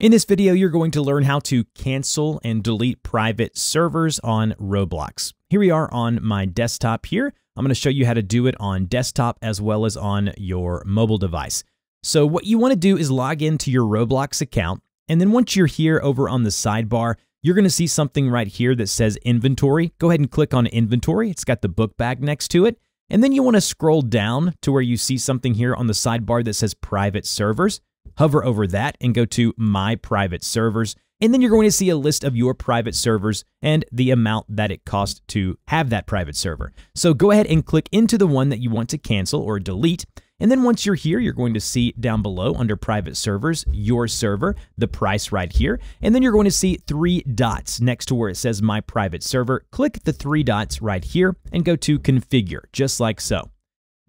In this video, you're going to learn how to cancel and delete private servers on Roblox. Here we are on my desktop here. I'm going to show you how to do it on desktop as well as on your mobile device. So what you want to do is log into your Roblox account. And then once you're here over on the sidebar, you're going to see something right here that says inventory. Go ahead and click on inventory. It's got the book bag next to it. And then you want to scroll down to where you see something here on the sidebar that says private servers. Hover over that and go to My Private Servers, and then you're going to see a list of your private servers and the amount that it costs to have that private server. So go ahead and click into the one that you want to cancel or delete, and then once you're here, you're going to see down below under Private Servers, your server, the price right here, and then you're going to see 3 dots next to where it says My Private Server. Click the 3 dots right here and go to Configure, just like so.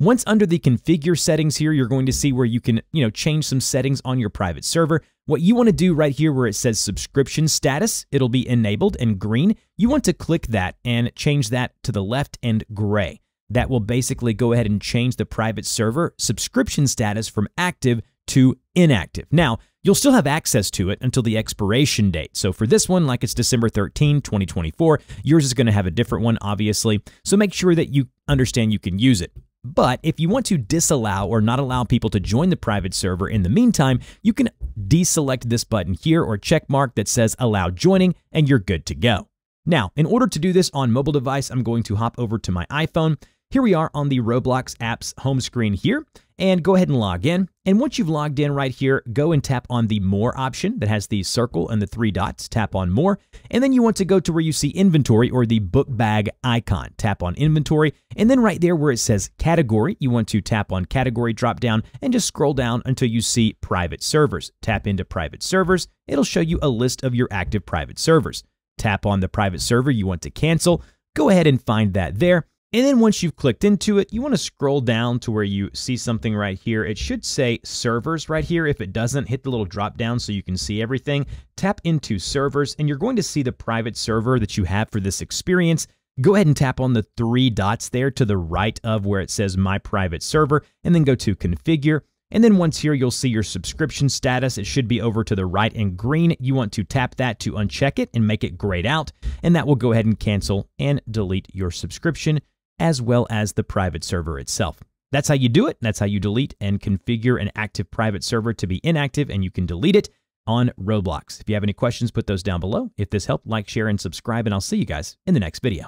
Once under the configure settings here, you're going to see where you can, change some settings on your private server. What you want to do right here where it says subscription status, it'll be enabled and green. You want to click that and change that to the left and gray. That will basically go ahead and change the private server subscription status from active to inactive. Now, you'll still have access to it until the expiration date. So for this one, like it's December 13, 2024, yours is going to have a different one, obviously. So make sure that you understand you can use it. But if you want to disallow or not allow people to join the private server in the meantime, you can deselect this button here or check mark that says allow joining and you're good to go. Now, in order to do this on mobile device, I'm going to hop over to my iPhone. Here we are on the Roblox app's home screen here, and go ahead and log in. And once you've logged in right here, go and tap on the More option that has the circle and the 3 dots. Tap on More, and then you want to go to where you see Inventory or the book bag icon. Tap on Inventory, and then right there where it says Category, you want to tap on Category drop down and just scroll down until you see Private Servers. Tap into Private Servers. It'll show you a list of your active private servers. Tap on the private server you want to cancel. Go ahead and find that there. And then once you've clicked into it, you want to scroll down to where you see something right here. It should say servers right here. If it doesn't, hit the little drop down so you can see everything. Tap into servers, and you're going to see the private server that you have for this experience. Go ahead and tap on the 3 dots there to the right of where it says My Private Server, and then go to Configure. And then once here, you'll see your subscription status. It should be over to the right and green. You want to tap that to uncheck it and make it grayed out, and that will go ahead and cancel and delete your subscription, as well as the private server itself. That's how you do it. That's how you delete and configure an active private server to be inactive, and you can delete it on Roblox. If you have any questions, put those down below. If this helped, like, share, and subscribe, and I'll see you guys in the next video.